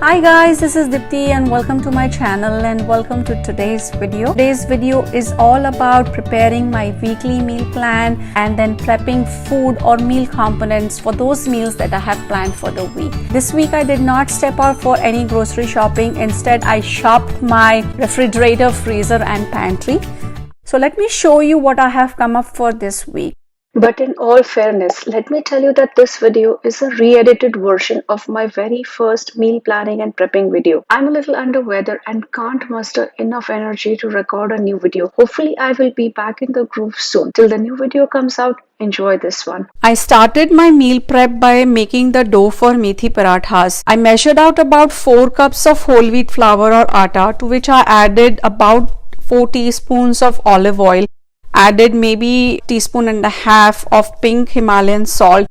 Hi guys, this is Dipti and welcome to my channel and welcome to today's video. Today's video is all about preparing my weekly meal plan and then prepping food or meal components for those meals that I have planned for the week. This week I did not step out for any grocery shopping. Instead, I shopped my refrigerator, freezer and pantry. So let me show you what I have come up for this week. But in all fairness, let me tell you that this video is a re-edited version of my very first meal planning and prepping video. I'm a little under weather and can't muster enough energy to record a new video. Hopefully I will be back in the groove soon. Till the new video comes out, enjoy this one. I started my meal prep by making the dough for methi parathas. I measured out about 4 cups of whole wheat flour or atta, to which I added about 4 teaspoons of olive oil. Added maybe 1.5 teaspoons of pink Himalayan salt,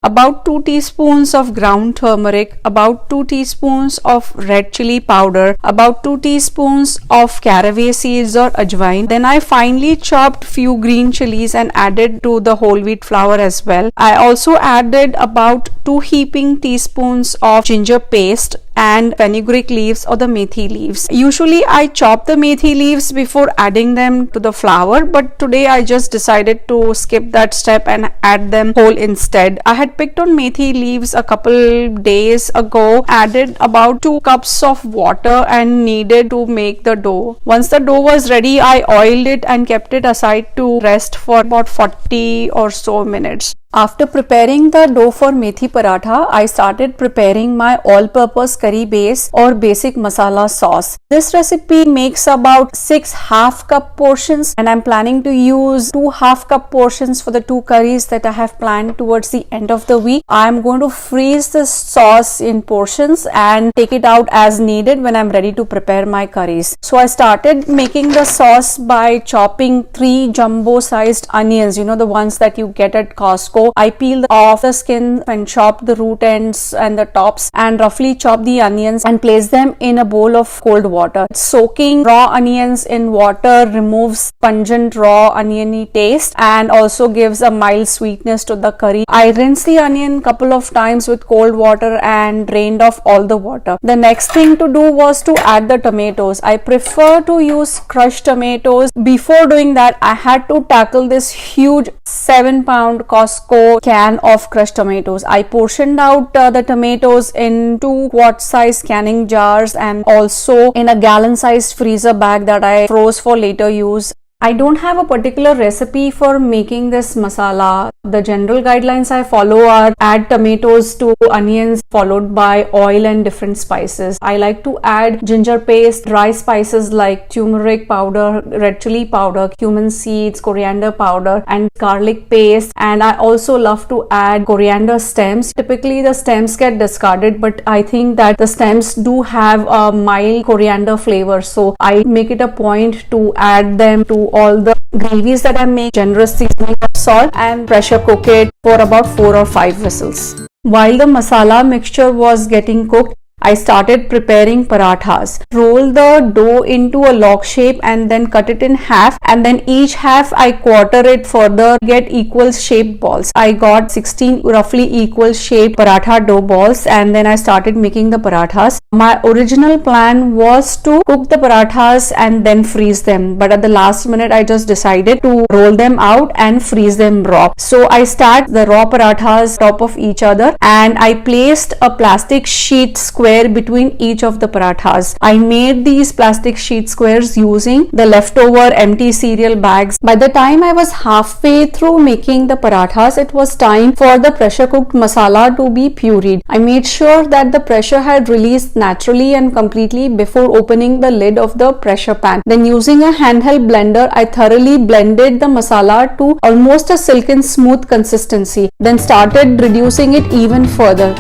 about 2 teaspoons of ground turmeric, about 2 teaspoons of red chili powder, about 2 teaspoons of caraway seeds or ajwain. Then I finely chopped few green chilies and added to the whole wheat flour as well. I also added about 2 heaping teaspoons of ginger paste and fenugreek leaves or the methi leaves. Usually I chop the methi leaves before adding them to the flour, but today I just decided to skip that step and add them whole instead. I had picked on methi leaves a couple days ago, added about 2 cups of water and kneaded to make the dough. Once the dough was ready, I oiled it and kept it aside to rest for about 40 or so minutes. After preparing the dough for methi paratha, I started preparing my all-purpose curry base or basic masala sauce. This recipe makes about 6 half-cup portions and I'm planning to use 2 half-cup portions for the 2 curries that I have planned towards the end of the week. I'm going to freeze this sauce in portions and take it out as needed when I'm ready to prepare my curries. So I started making the sauce by chopping 3 jumbo-sized onions, the ones that you get at Costco. I peeled off the skin and chopped the root ends and the tops and roughly chopped the onions and placed them in a bowl of cold water. Soaking raw onions in water removes pungent raw oniony taste and also gives a mild sweetness to the curry. I rinsed the onion couple of times with cold water and drained off all the water. The next thing to do was to add the tomatoes. I prefer to use crushed tomatoes. Before doing that, I had to tackle this huge 7-pound Costco can of crushed tomatoes. I portioned out the tomatoes in 2 quart-sized canning jars and also in a gallon-sized freezer bag that I froze for later use. I don't have a particular recipe for making this masala. The general guidelines I follow are add tomatoes to onions followed by oil and different spices. I like to add ginger paste, dry spices like turmeric powder, red chili powder, cumin seeds, coriander powder and garlic paste, and I also love to add coriander stems. Typically the stems get discarded, but I think that the stems do have a mild coriander flavor, so I make it a point to add them to all the gravies that I make, generous seasoning of salt and pressure cook it for about 4 or 5 whistles. While the masala mixture was getting cooked, I started preparing parathas. Roll the dough into a log shape and then cut it in half, and then each half I quarter it further, get equal shaped balls. I got 16 roughly equal shaped paratha dough balls and then I started making the parathas. My original plan was to cook the parathas and then freeze them, but at the last minute I just decided to roll them out and freeze them raw. So I stacked the raw parathas top of each other and I placed a plastic sheet square between each of the parathas. I made these plastic sheet squares using the leftover empty cereal bags. By the time I was halfway through making the parathas, it was time for the pressure cooked masala to be pureed. I made sure that the pressure had released naturally and completely before opening the lid of the pressure pan. Then using a handheld blender, I thoroughly blended the masala to almost a silken smooth consistency. Then started reducing it even further.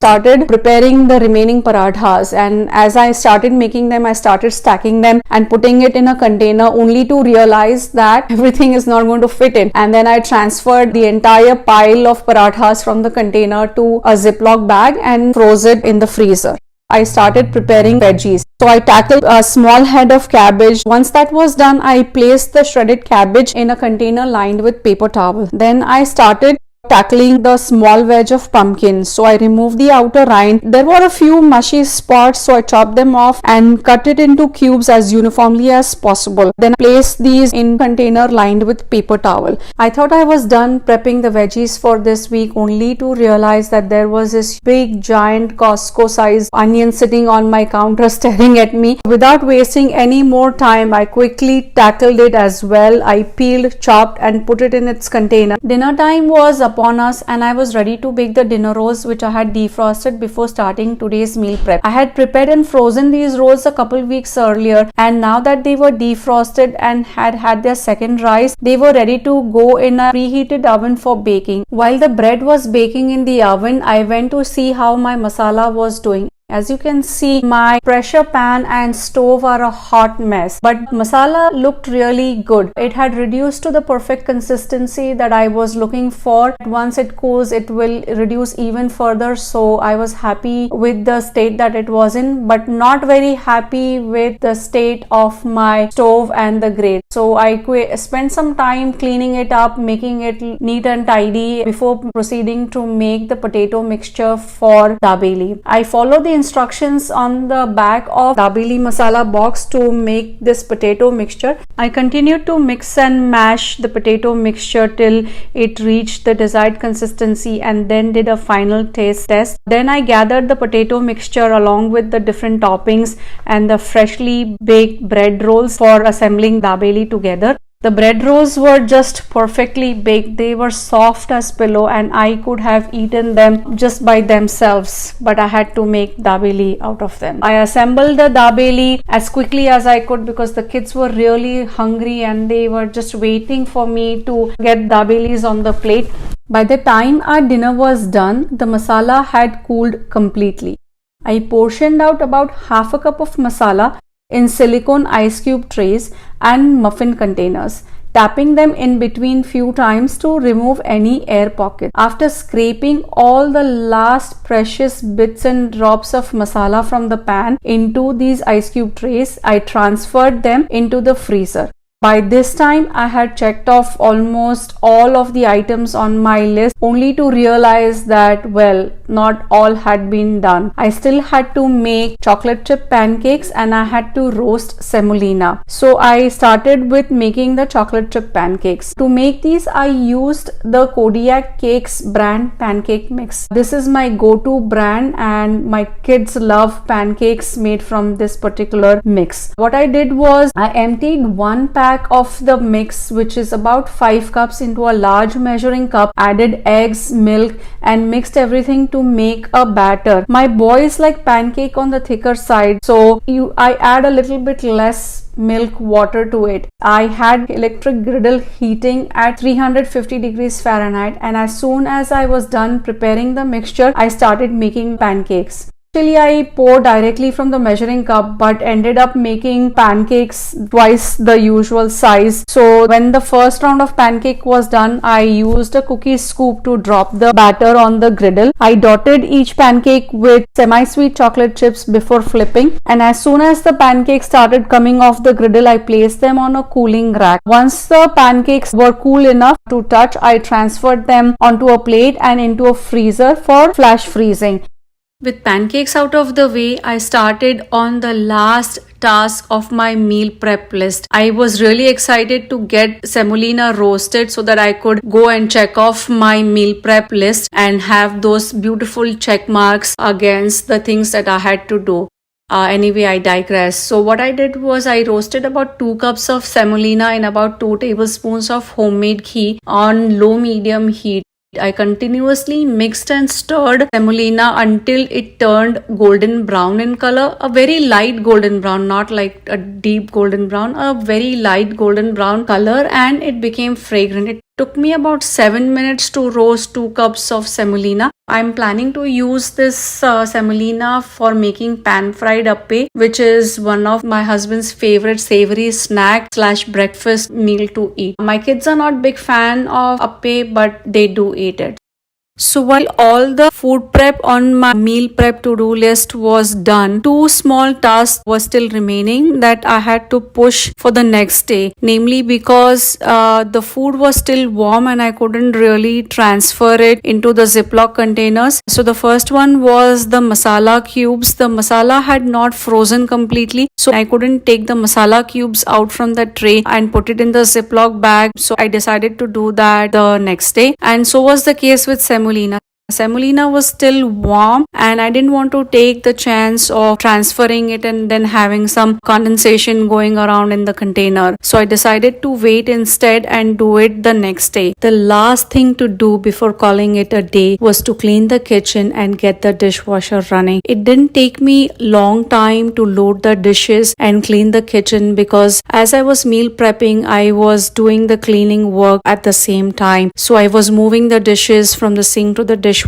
Started preparing the remaining parathas, and as I started making them, I started stacking them and putting it in a container only to realize that everything is not going to fit in, and then I transferred the entire pile of parathas from the container to a Ziploc bag and froze it in the freezer. I started preparing veggies. So I tackled a small head of cabbage. Once that was done, I placed the shredded cabbage in a container lined with paper towel. Then I started tackling the small wedge of pumpkin. So I removed the outer rind. There were a few mushy spots, so I chopped them off and cut it into cubes as uniformly as possible. Then I placed these in container lined with paper towel. I thought I was done prepping the veggies for this week, only to realize that there was this big giant Costco size onion sitting on my counter staring at me. Without wasting any more time, I quickly tackled it as well. I peeled, chopped and put it in its container. Dinner time was upon us and I was ready to bake the dinner rolls, which I had defrosted before starting today's meal prep. I had prepared and frozen these rolls a couple weeks earlier, and now that they were defrosted and had their second rise, they were ready to go in a preheated oven for baking. While the bread was baking in the oven, I went to see how my masala was doing. As you can see, my pressure pan and stove are a hot mess, but masala looked really good. It had reduced to the perfect consistency that I was looking for. Once it cools, it will reduce even further, so I was happy with the state that it was in, but not very happy with the state of my stove and the grate. So I spent some time cleaning it up, making it neat and tidy before proceeding to make the potato mixture for dabeli. I followed the instructions on the back of dabeli masala box to make this potato mixture. I continued to mix and mash the potato mixture till it reached the desired consistency, and then did a final taste test. Then I gathered the potato mixture along with the different toppings and the freshly baked bread rolls for assembling dabeli together. The bread rolls were just perfectly baked. They were soft as pillow and I could have eaten them just by themselves, but I had to make dabeli out of them. I assembled the dabeli as quickly as I could because the kids were really hungry and they were just waiting for me to get dabelis on the plate. By the time our dinner was done, the masala had cooled completely. I portioned out about half a cup of masala in silicone ice cube trays and muffin containers, tapping them in between few times to remove any air pockets. After scraping all the last precious bits and drops of masala from the pan into these ice cube trays, I transferred them into the freezer. By this time, I had checked off almost all of the items on my list, only to realize that, well, not all had been done. I still had to make chocolate chip pancakes and I had to roast semolina. So I started with making the chocolate chip pancakes. To make these, I used the Kodiak Cakes brand pancake mix. This is my go-to brand and my kids love pancakes made from this particular mix. What I did was I emptied one pack of the mix, which is about 5 cups, into a large measuring cup, added eggs, milk and mixed everything to make a batter. My boys like pancake on the thicker side, so I add a little bit less milk water to it. I had electric griddle heating at 350 degrees Fahrenheit, and as soon as I was done preparing the mixture, I started making pancakes. Actually, I poured directly from the measuring cup but ended up making pancakes twice the usual size. So when the first round of pancake was done, I used a cookie scoop to drop the batter on the griddle. I dotted each pancake with semi-sweet chocolate chips before flipping, and as soon as the pancakes started coming off the griddle, I placed them on a cooling rack. Once the pancakes were cool enough to touch, I transferred them onto a plate and into a freezer for flash freezing. With pancakes out of the way, I started on the last task of my meal prep list. I was really excited to get semolina roasted so that I could go and check off my meal prep list and have those beautiful check marks against the things that I had to do. Anyway, I digress. So what I did was I roasted about 2 cups of semolina in about 2 tablespoons of homemade ghee on low-medium heat. I continuously mixed and stirred semolina until it turned golden brown in color, a very light golden brown, not like a deep golden brown, a very light golden brown color, and it became fragrant. It took me about 7 minutes to roast 2 cups of semolina. I'm planning to use this semolina for making pan-fried appe, which is one of my husband's favorite savory snack / breakfast meal to eat. My kids are not big fan of appe, but they do eat it. So while all the food prep on my meal prep to-do list was done, two small tasks were still remaining that I had to push for the next day. Namely because the food was still warm and I couldn't really transfer it into the Ziploc containers. So the first one was the masala cubes. The masala had not frozen completely, so I couldn't take the masala cubes out from the tray and put it in the Ziploc bag. So I decided to do that the next day, and so was the case with semolina. Semolina was still warm and I didn't want to take the chance of transferring it and then having some condensation going around in the container. So I decided to wait instead and do it the next day. The last thing to do before calling it a day was to clean the kitchen and get the dishwasher running. It didn't take me long time to load the dishes and clean the kitchen because as I was meal prepping, I was doing the cleaning work at the same time. So I was moving the dishes from the sink to the dishwasher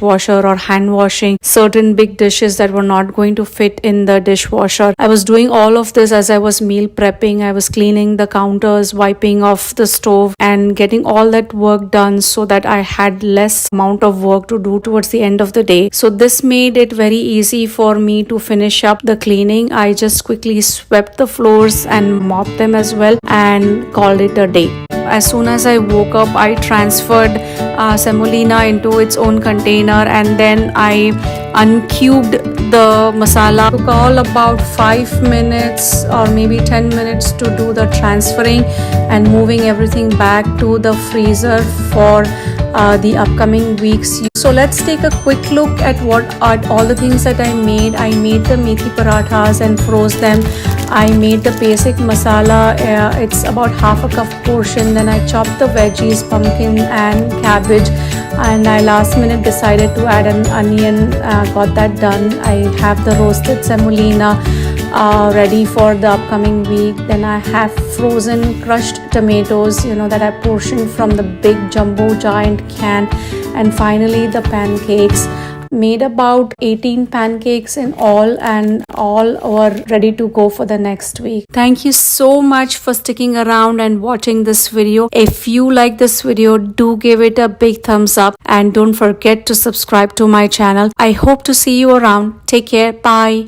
or hand washing certain big dishes that were not going to fit in the dishwasher. I was doing all of this as I was meal prepping. I was cleaning the counters, wiping off the stove and getting all that work done so that I had less amount of work to do towards the end of the day. So this made it very easy for me to finish up the cleaning. I just quickly swept the floors and mopped them as well and called it a day. As soon as I woke up, I transferred semolina into its own container and then I uncubed the masala. It took all about 5 minutes or maybe 10 minutes to do the transferring and moving everything back to the freezer for the upcoming weeks. So let's take a quick look at what are all the things that I made. I made the methi parathas and froze them. I made the basic masala. It's about half a cup portion. Then I chopped the veggies, pumpkin and cabbage, and I last minute decided to add an onion. Got that done. I have the roasted semolina ready for the upcoming week. Then I have frozen crushed tomatoes, that I portioned from the big jumbo giant can. And finally the pancakes. Made about 18 pancakes in all and all were ready to go for the next week. Thank you so much for sticking around and watching this video. If you like this video, do give it a big thumbs up and don't forget to subscribe to my channel. I hope to see you around. Take care. Bye.